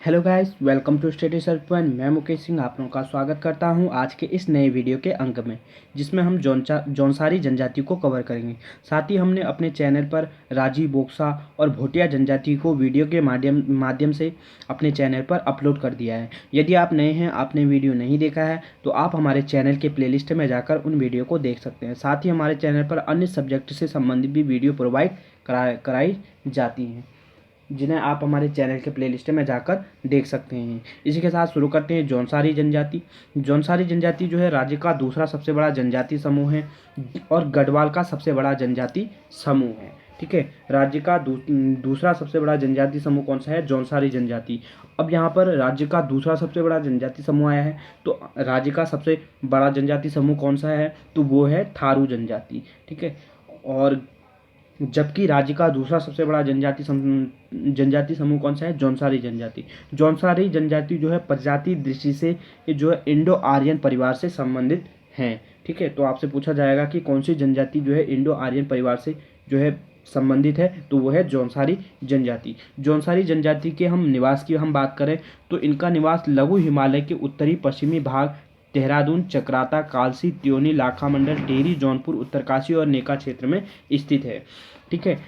Hello guys, welcome to study search point. मैं मुकेश सिंह आप लोगों का स्वागत करता हूं आज के इस नए वीडियो के अंक में, जिसमें हम जौनसारी जनजाति को कवर करेंगे। साथ ही हमने अपने चैनल पर राजी, बोक्सा और भोटिया जनजाति को वीडियो के माध्यम से अपने चैनल पर अपलोड कर दिया है। यदि आप नए हैं, आपने वीडियो नहीं देखा है, तो आप हमारे चैनल के प्लेलिस्ट में जाकर उन वीडियो को देख सकते हैं। साथ ही हमारे चैनल पर अन्य सब्जेक्ट से संबंधित भी वीडियो प्रोवाइड कराई जाती हैं, जिन्हें आप हमारे चैनल के प्लेलिस्ट में जाकर देख सकते हैं। इसी के साथ शुरू करते हैं जौनसारी जनजाति। जौनसारी जनजाति जो है राज्य का दूसरा सबसे बड़ा जनजाति समूह है और गढ़वाल का सबसे बड़ा जनजाति समूह है। ठीक है, राज्य का दूसरा सबसे बड़ा जनजाति समूह कौन सा है? जौनसारी जनजाति। अब यहाँ पर राज्य का दूसरा सबसे बड़ा जनजाति समूह आया है, तो राज्य का सबसे बड़ा जनजाति समूह कौन सा है? तो वो है थारू जनजाति। ठीक है, और जबकि राज्य का दूसरा सबसे बड़ा जनजाति समूह कौन सा है? जौनसारी जनजाति। जौनसारी जनजाति जो है प्रजाति दृष्टि से ये जो है इंडो आर्यन परिवार से संबंधित हैं। ठीक है, तो आपसे पूछा जाएगा कि कौन सी जनजाति जो है इंडो आर्यन परिवार से जो है संबंधित है, तो वो है जौनसारी जनजाति। जौनसारी जनजाति के निवास की हम बात करें तो इनका निवास लघु हिमालय के उत्तरी पश्चिमी भाग, देहरादून, चकराता, कालसी, त्योनी, लाखा मंडल, टिहरी, जौनपुर, उत्तरकाशी और नेका क्षेत्र में स्थित है। ठीक है,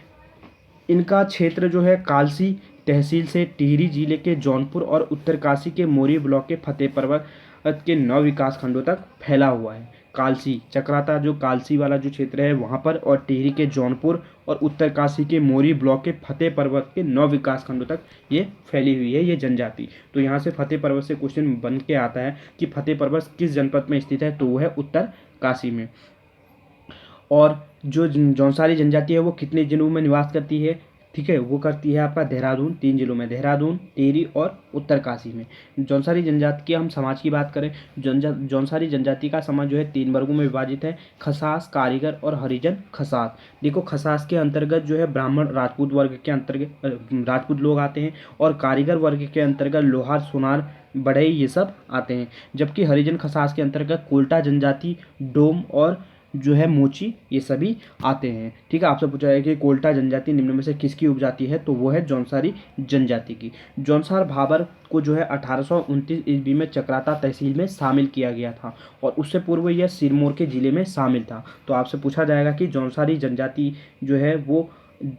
इनका क्षेत्र जो है कालसी तहसील से टिहरी जिले के जौनपुर और उत्तरकाशी के मोरी ब्लॉक के फतेह पर्वत के 9 विकास खंडों तक फैला हुआ है। कालसी, चकराता जो कालसी वाला जो क्षेत्र है वहाँ पर, और टिहरी के जौनपुर और उत्तरकाशी के मोरी ब्लॉक के फतेह पर्वत के 9 विकास खंडों तक ये फैली हुई है ये जनजाति। तो यहाँ से फतेह पर्वत से क्वेश्चन बन के आता है कि फतेह पर्वत किस जनपद में स्थित है? तो वो है उत्तरकाशी में। और जो जौनसारी जनजाति है वो कितने जिलों में निवास करती है? ठीक है, वो करती है आपका देहरादून, 3 जिलों में, देहरादून, टिहरी और उत्तरकाशी में। जौनसारी जनजाति के हम समाज की बात करें, जौनसारी जनजाति का समाज जो है 3 वर्गों में विभाजित है: खसास, कारीगर और हरिजन खसास। देखो, खसास के अंतर्गत जो है ब्राह्मण राजपूत वर्ग के अंतर्गत राजपूत लोग आते हैं, और कारीगर वर्ग के अंतर्गत लोहार, सोनार, बढ़ई ये सब आते हैं। जबकि हरिजन खसास के अंतर्गत कोल्टा जनजाति, डोम और जो है मोची ये सभी आते हैं। ठीक है, आपसे पूछा है कि कोल्टा जनजाति निम्न में से किसकी उपजाति है? तो वो है जौनसारी जनजाति की। जौनसार भाबर को जो है 1829 ईस्वी में चकराता तहसील में शामिल किया गया था, और उससे पूर्व यह सिरमौर के जिले में शामिल था। तो आपसे पूछा जाएगा कि जौनसारी जनजाति जो है वो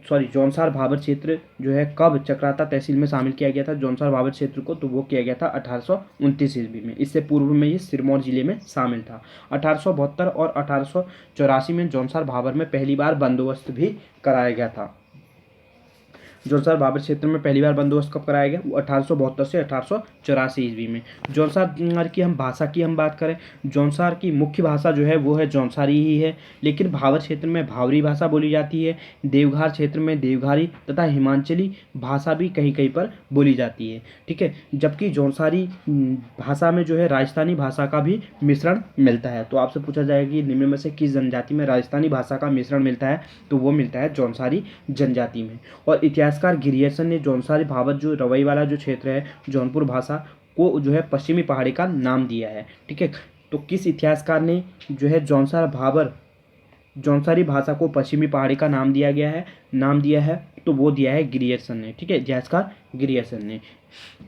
जौनसार भाबर क्षेत्र जो है कब चकराता तहसील में शामिल किया गया था जौनसार भाबर क्षेत्र को? तो वो किया गया था 1829 ईस्वी में। इससे पूर्व में ये सिरमौर जिले में शामिल था। 1872 और 1884 में जौनसार भाबर में पहली बार बंदोबस्त भी कराया गया था। जौनसार भाबर क्षेत्र में पहली बार बंदोबस्त कब कराया गया? वो 1872 से 1884 ईस्वी में। जौनसार की भाषा की हम बात करें, जौनसार की मुख्य भाषा जो है वो है जौनसारी ही है, लेकिन भाबर क्षेत्र में भावरी भाषा बोली जाती है, देवघर क्षेत्र में देवघारी तथा हिमाचली भाषा भी कहीं कहीं पर बोली जाती है। ठीक है, जबकि जौनसारी भाषा में जो है राजस्थानी भाषा का भी मिश्रण मिलता है। तो आपसे पूछा जाएगा कि निम्न में से किस जनजाति में राजस्थानी भाषा का मिश्रण मिलता है? तो वो मिलता है जौनसारी जनजाति में। और इतिहासकार गिरियर्सन ने जौनसारी भाबर जो रवई वाला जो क्षेत्र है जौनपुर भाषा को जो है पश्चिमी पहाड़ी का नाम दिया है। ठीक है, तो किस इतिहासकार ने जो है जौनसारी भाषा को पश्चिमी पहाड़ी का नाम दिया है? तो वो दिया है गिरियर्सन ने। ठीक है, इतिहासकार गिरियर्सन ने।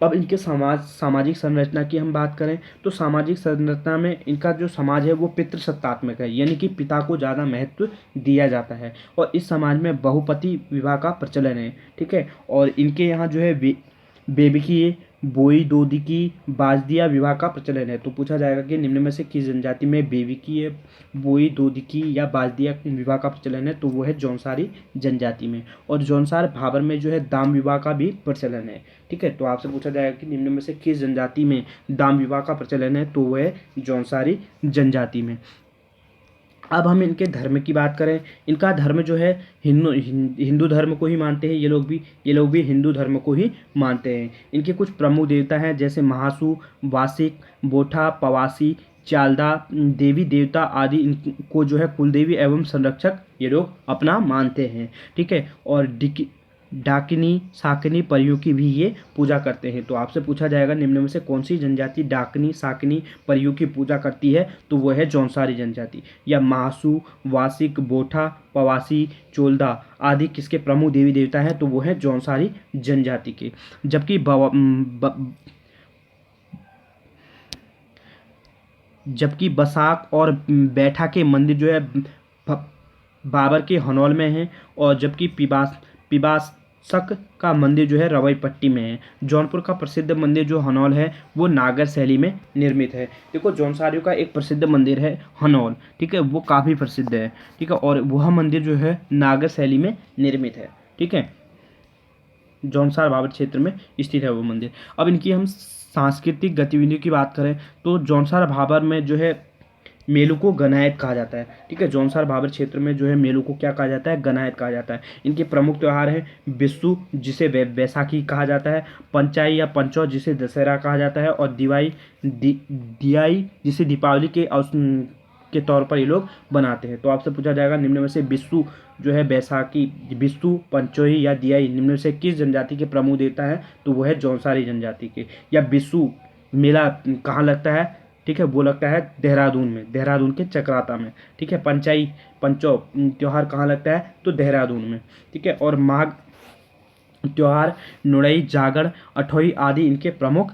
अब इनके सामाजिक संरचना की हम बात करें तो सामाजिक संरचना में इनका जो समाज है वो पितृसत्तात्मक है, यानी कि पिता को ज़्यादा महत्व दिया जाता है, और इस समाज में बहुपति विवाह का प्रचलन है। ठीक है, और इनके यहाँ जो है बेबिकी, बोई दोदिकी, बाजदिया विवाह का प्रचलन है। तो पूछा जाएगा कि निम्न में से किस जनजाति में बेबिकी, बोई दोदिकी या बाजदिया विवाह का प्रचलन है? तो वो है जौनसारी जनजाति में। और जौनसार भाबर में जो है दाम विवाह का भी प्रचलन है। ठीक है, तो आपसे पूछा जाएगा कि निम्न में से किस जनजाति में दाम विवाह का प्रचलन है? तो वो है जौनसारी जनजाति में। अब हम इनके धर्म की बात करें, इनका धर्म जो है हिंदू धर्म को ही मानते हैं। ये लोग भी हिंदू धर्म को ही मानते हैं। इनके कुछ प्रमुख देवता हैं जैसे महासु, वासिक, बोठा, पवासी, चालदा, देवी देवता आदि इनको जो है कुलदेवी एवं संरक्षक ये लोग अपना मानते हैं। ठीक है, और डाकिनी साकिनी परियों की भी ये पूजा करते हैं। तो आपसे पूछा जाएगा निम्न में से कौन सी जनजाति डाकिनी साकिनी परियों की पूजा करती है, तो वो है जौनसारी जनजाति। या महासू, वासिक, बोठा, पवासी, चोलदा आदि किसके प्रमुख देवी देवता हैं, तो वो है जौनसारी जनजाति के। जबकि बसाक और बैठा के मंदिर जो है बाबर के हनौल में है, और जबकि पिबासक का मंदिर जो है रवई पट्टी में है। जौनपुर का प्रसिद्ध मंदिर जो हनौल है वो नागर शैली में निर्मित है। देखो जौनसारियों का एक प्रसिद्ध मंदिर है हनौल, ठीक है, वो काफ़ी प्रसिद्ध है, ठीक है, और वह मंदिर जो है नागर शैली में निर्मित है, ठीक है, जौनसार बाबर क्षेत्र में स्थित है वो मंदिर। अब इनकी हम सांस्कृतिक गतिविधियों की बात करें तो जौनसार भाबर में जो है मेलों को गनायत कहा जाता है, ठीक है, जौनसार भाबर क्षेत्र में जो है मेलों को क्या कहा जाता है, गनायत कहा जाता है। इनके प्रमुख त्यौहार हैं बिस्सू जिसे वैसाखी कहा जाता है, पंचाई या पंचौ जिसे दशहरा कहा जाता है, और दियाई जिसे दीपावली के तौर पर ये लोग बनाते हैं। तो आपसे पूछा जाएगा निम्न में से बिस्सू जो है बैसाखी, बिस्सू, पंचोही या दियाई निम्न में से किस जनजाति के प्रमुख देवता हैं, तो वो है जौनसारी जनजाति के। या बिस्सू मेला कहाँ लगता है, ठीक है, वो लगता है देहरादून में, देहरादून के चक्राता में, ठीक है। पंचो त्यौहार कहाँ लगता है, तो देहरादून में, ठीक है। और माघ त्यौहार, नुड़ई, जागड़, अठोई आदि इनके प्रमुख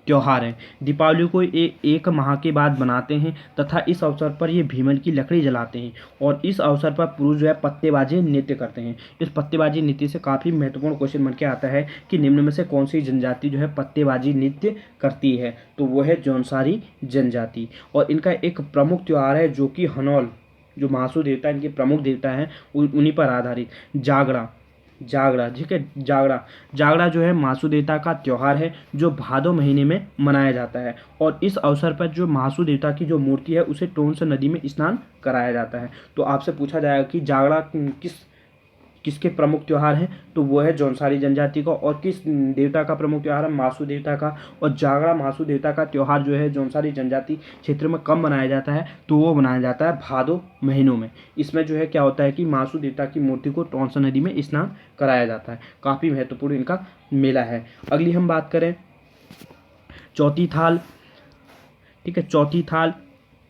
त्यौहार हैं। दीपावली को एक माह के बाद मनाते हैं तथा इस अवसर पर ये भीमल की लकड़ी जलाते हैं, और इस अवसर पर पुरुष जो है पत्तेबाजी नृत्य करते हैं। इस पत्तेबाजी नृत्य से काफ़ी महत्वपूर्ण क्वेश्चन बन के आता है कि निम्न में से कौन सी जनजाति जो है पत्तेबाजी नृत्य करती है, तो वो है जौनसारी जनजाति। और इनका एक प्रमुख त्यौहार है जो कि हनौल, जो महासू देवता इनके प्रमुख देवता हैं उन्हीं पर आधारित, जागड़ा, ठीक है, जागड़ा जो है महासू देवता का त्यौहार है जो भादो महीने में मनाया जाता है, और इस अवसर पर जो महासू देवता की जो मूर्ति है उसे टोंस नदी में स्नान कराया जाता है। तो आपसे पूछा जाएगा कि जागड़ा किसके प्रमुख त्यौहार हैं, तो वो है जौनसारी जनजाति का। और किस देवता का प्रमुख त्यौहार है, महासू देवता का। और जागड़ा महासू देवता का त्यौहार जो है जौनसारी जनजाति क्षेत्र में कब मनाया जाता है, तो वो मनाया जाता है भादो महीनों में। इसमें जो है क्या होता है कि महासू देवता की मूर्ति को टोंस नदी में स्नान कराया जाता है। काफ़ी महत्वपूर्ण इनका मेला है। अगली हम बात करें चौथी थाल, ठीक है, चौथी थाल,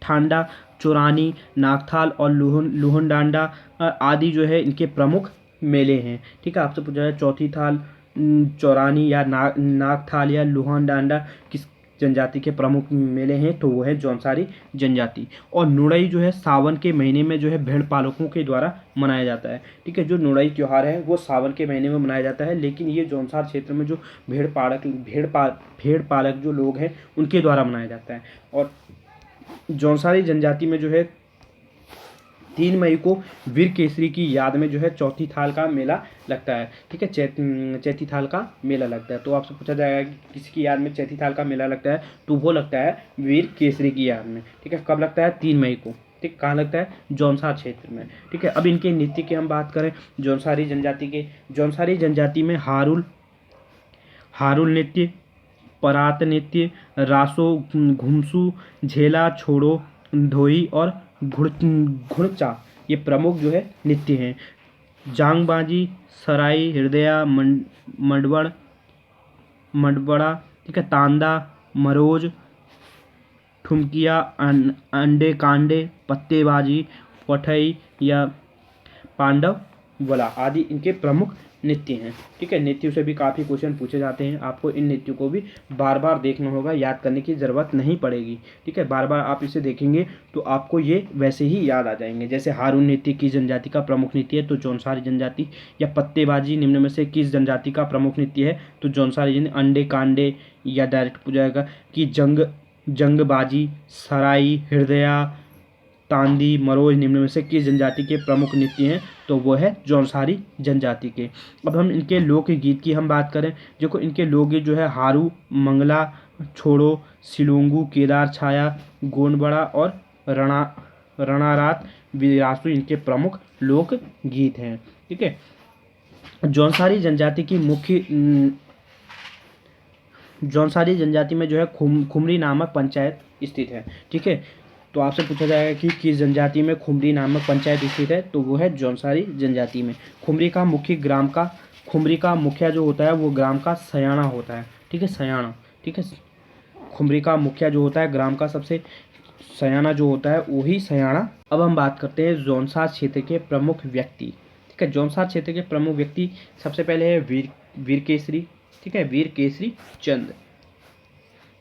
ठांडा, चौरानी, नागथाल और लुहन डांडा आदि जो है इनके प्रमुख मेले हैं, ठीक है। आपसे पूछा जाए चौथी थाल, चौरानी या नागथाल या लुहन डांडा किस जनजाति के प्रमुख मेले हैं, तो वो है जौनसारी जनजाति। और नुड़ई जो है सावन के महीने में जो है भेड़ पालकों के द्वारा मनाया जाता है, ठीक है। जो नुड़ई त्यौहार है वो सावन के महीने में मनाया जाता है, लेकिन ये जौनसार क्षेत्र में जो भेड़ पालक जो लोग हैं उनके द्वारा मनाया जाता है। और जौनसारी जनजाति में जो है 3 मई को वीर केसरी की याद में जो है चौथी थाल का मेला लगता है, ठीक है, चैती थाल का मेला लगता है। तो आपसे पूछा जाएगा कि किसकी याद में चैती थाल का मेला लगता है, तो वो लगता है वीर केसरी की याद में, ठीक है। कब लगता है, 3 मई को, ठीक, कहाँ लगता है, जौनसार क्षेत्र में, ठीक है। अब इनके नृत्य की हम बात करें जौनसारी जनजाति में हारुल नृत्य, परात नृत्य, रासो, घुमसू, झेला, छोड़ो, धोई और घुड़चा ये प्रमुख जो है नृत्य हैं। जांगबाजी, सराई, हृदया, मडबड़ा, ठीक है, तांदा, मरोज, ठुमकिया, अंडे कांडे, पत्तेबाजी, पठई या पांडव वला आदि इनके प्रमुख नृत्य हैं, ठीक है। नृत्यों से भी काफ़ी क्वेश्चन पूछे जाते हैं, आपको इन नृत्यों को भी बार बार देखना होगा, याद करने की ज़रूरत नहीं पड़ेगी, ठीक है। बार बार आप इसे देखेंगे तो आपको ये वैसे ही याद आ जाएंगे। जैसे हारून नृत्य किस जनजाति का प्रमुख नृत्य है, तो जौनसारी जनजाति। या पत्तेबाजी निम्न में से किस जनजाति का प्रमुख नृत्य है, तो जौनसारी जनजाति। अंडे कांडे या डायरेक्ट पूछा जाएगा कि जंगबाजी, सराई, हृदया, तांदी, मरोज निम्न में से किस जनजाति के प्रमुख नृत्य हैं, तो वो है जौनसारी जनजाति के। अब हम इनके लोकगीत की हम बात करें, देखो इनके लोकगीत जो है हारू, मंगला, छोड़ो, सिलोंगू, केदार छाया, गोंडबड़ा और रणारात विरासु इनके प्रमुख लोकगीत हैं, ठीक है। जौनसारी जनजाति में जो है खुमरी नामक पंचायत स्थित है, ठीक है। तो आपसे पूछा जाएगा कि किस जनजाति में खुमरी नामक पंचायत स्थित है, तो वो है जौनसारी जनजाति में। खुमरी का मुखिया जो होता है वो ग्राम का सयाना होता है, ठीक है, सयाना, ठीक है। खुमरी का मुखिया जो होता है ग्राम का सबसे सयाना जो होता है वही सयाना। अब हम बात करते हैं जौनसार क्षेत्र के प्रमुख व्यक्ति, ठीक है। जौनसार क्षेत्र के प्रमुख व्यक्ति सबसे पहले है वीर केसरी, ठीक है, वीर केसरी चंद।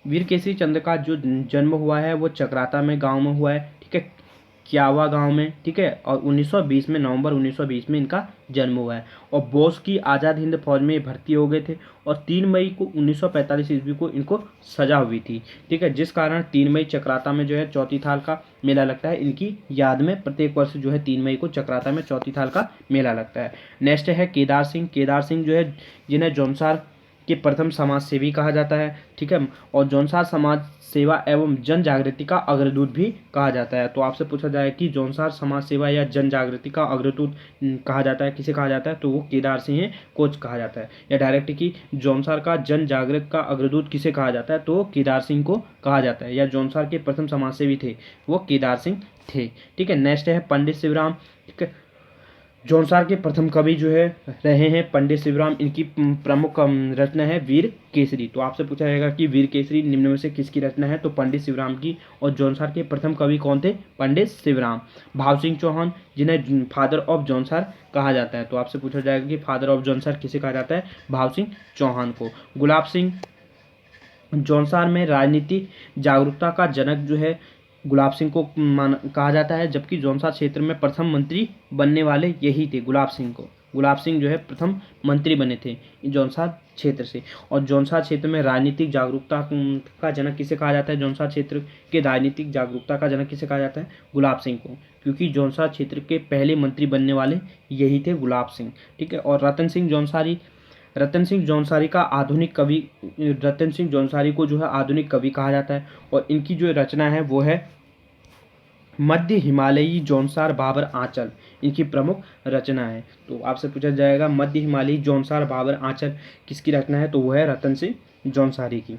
वीर केसरी चंद का जो जन्म हुआ है वो चक्राता में गांव में हुआ है, ठीक है, क्यावा गांव में, ठीक है। और 1920 में, नवंबर 1920 में इनका जन्म हुआ है। और बोस की आज़ाद हिंद फौज में भर्ती हो गए थे और 3 मई को 1945 ईस्वी को इनको सजा हुई थी, ठीक है। जिस कारण 3 मई चक्राता में जो है चौथी थाल का मेला लगता है इनकी याद में। प्रत्येक वर्ष जो है 3 मई को चक्राता में चौथी थाल का मेला लगता है। नेक्स्ट है केदार सिंह। केदार सिंह जो है जिन्हें जौनसार के प्रथम समाज सेवी कहा जाता है, ठीक है। और जौनसार समाज सेवा एवं जन जागृति का अग्रदूत भी कहा जाता है। तो आपसे पूछा जाए कि जौनसार समाज सेवा या जन जागृति का अग्रदूत कहा जाता है, किसे कहा जाता है, तो वो केदार सिंह कोच कहा जाता है। या डायरेक्ट कि जौनसार का जन जागृत का अग्रदूत किसे कहा जाता है, तो वो केदार सिंह को कहा जाता है। या जौनसार के प्रथम समाज सेवी थे वो केदार सिंह थे, ठीक है। नेक्स्ट है पंडित शिवराम, ठीक है। जौनसार के प्रथम कवि जो है रहे हैं पंडित शिवराम। इनकी प्रमुख रचना है वीर केसरी। तो आपसे पूछा जाएगा कि वीर केसरी निम्न में से किसकी रचना है, तो पंडित शिवराम की। और जौनसार के प्रथम कवि कौन थे, पंडित शिवराम। भाव सिंह चौहान जिन्हें फादर ऑफ जौनसार कहा जाता है। तो आपसे पूछा जाएगा कि फादर ऑफ जौनसार किसे कहा जाता है, भाव सिंह चौहान को। गुलाब सिंह जौनसार में राजनीति जागरूकता का जनक जो है गुलाब सिंह को कहा जाता है, जबकि जौनसार क्षेत्र में प्रथम मंत्री बनने वाले यही थे गुलाब सिंह को। गुलाब सिंह जो है प्रथम मंत्री बने थे जौनसार क्षेत्र से। और जौनसार क्षेत्र में राजनीतिक जागरूकता का जनक किसे कहा जाता है, जौनसार क्षेत्र के राजनीतिक जागरूकता का जनक किसे कहा जाता है, गुलाब सिंह को, क्योंकि जौनसार क्षेत्र के पहले मंत्री बनने वाले यही थे गुलाब सिंह, ठीक है। और रतन सिंह जौनसारी का आधुनिक कवि, रतन सिंह जौनसारी को जो है आधुनिक कवि कहा जाता है। और इनकी जो रचना है वो है मध्य हिमालयी जौनसार बाबर आंचल, इनकी प्रमुख रचना है। तो आपसे पूछा जाएगा मध्य हिमालयी जौनसार बाबर आंचल किसकी रचना है, तो वो है रतन सिंह जौनसारी की।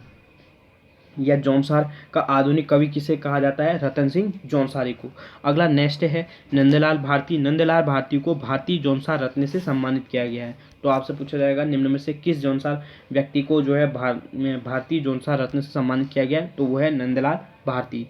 या जौनसार का आधुनिक कवि किसे कहा जाता है, रतन सिंह जौनसारी को। अगला नेक्स्ट है नंदलाल भारती। नंदलाल भारती को भारतीय जौनसार रत्न से सम्मानित किया गया है। तो आपसे पूछा जाएगा निम्न में से किस जौनसार व्यक्ति को जो है भारतीय जौनसार रत्न से सम्मानित किया गया है, तो वो है नंदलाल भारती।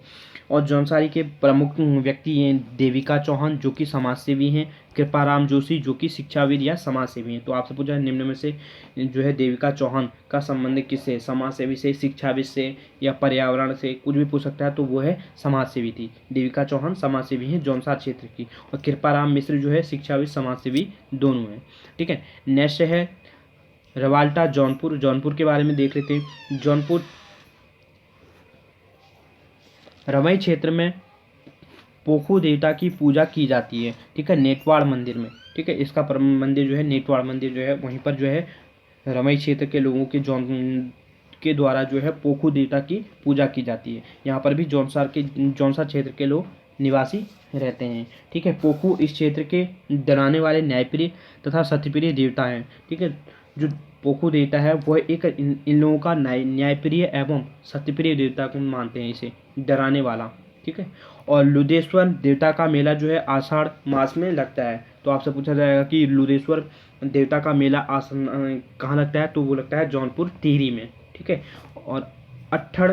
और जौनसारी के प्रमुख व्यक्ति हैं देविका चौहान जो कि समाजसेवी हैं, कृपाराम जोशी जो कि शिक्षाविद या समाजसेवी हैं। तो आपसे पूछा है निम्न में से जो है देविका चौहान का संबंध किससे, समाजसेवी से, शिक्षाविद से या पर्यावरण से, कुछ भी पूछ सकता है। तो वो है समाजसेवी थी। देविका चौहान समाजसेवी हैं जौनसार क्षेत्र की, और कृपाराम मिश्र जो है शिक्षाविद समाजसेवी दोनों हैं, ठीक है। नेक्स्ट है रवाल्टा जौनपुर। जौनपुर के बारे में देख लेते हैं। जौनपुर रवई क्षेत्र में पोखू देवता की पूजा की जाती है, ठीक है, नेटवाड़ मंदिर में, ठीक है। इसका मंदिर जो है नेटवाड़ मंदिर जो है वहीं पर जो है रवई क्षेत्र के लोगों के के द्वारा जो है पोखू देवता की पूजा की जाती है। यहाँ पर भी जौनसार क्षेत्र के लोग निवासी रहते हैं, ठीक है। पोखू इस क्षेत्र के डराने वाले न्यायप्रिय तथा सत्यप्रिय देवता हैं, ठीक है। जो पोखू देवता है वह एक इन लोगों का न्यायप्रिय एवं सत्यप्रिय देवता को मानते हैं, इसे डराने वाला, ठीक है। और लुदेश्वर देवता का मेला जो है आषाढ़ मास में लगता है। तो आपसे पूछा जाएगा कि लुदेश्वर देवता का मेला कहाँ लगता है, तो वो लगता है जौनपुर टिहरी में, ठीक है। और अट्ठड़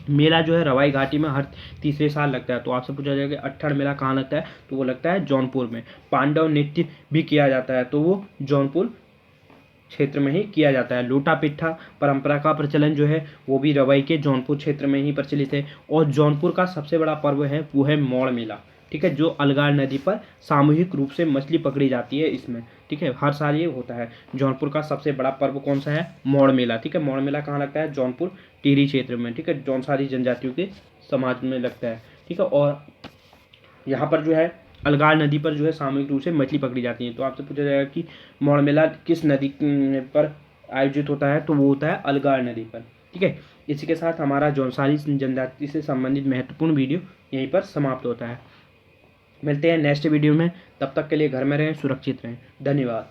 मेला जो है रवाई घाटी में हर तीसरे साल लगता है। तो आपसे पूछा जाएगा अट्ठड़ मेला कहाँ लगता है, तो वो लगता है जौनपुर में। पांडव नृत्य भी किया जाता है, तो वो जौनपुर क्षेत्र में ही किया जाता है। लोटा पिट्ठा परंपरा का प्रचलन जो है वो भी रवई के जौनपुर क्षेत्र में ही प्रचलित है। और जौनपुर का सबसे बड़ा पर्व है वो है मौड़ मेला, ठीक है, जो अलगाड़ नदी पर सामूहिक रूप से मछली पकड़ी जाती है इसमें, ठीक है, हर साल ये होता है। जौनपुर का सबसे बड़ा पर्व कौन सा है, मौड़ मेला, ठीक है। मौड़ मेला कहाँ लगता है, जौनपुर टिहरी क्षेत्र में, ठीक है, जौनसारी जनजातियों के समाज में लगता है, ठीक है। और यहाँ पर जो है अलगाड़ नदी पर जो है सामूहिक रूप से मछली पकड़ी जाती है। तो आपसे पूछा जाएगा कि मौड़ मेला किस नदी पर आयोजित होता है, तो वो होता है अलगाड़ नदी पर, ठीक है। इसी के साथ हमारा जौनसारी जनजाति से संबंधित महत्वपूर्ण वीडियो यहीं पर समाप्त होता है। मिलते हैं नेक्स्ट वीडियो में, तब तक के लिए घर में रहें, सुरक्षित रहें, धन्यवाद।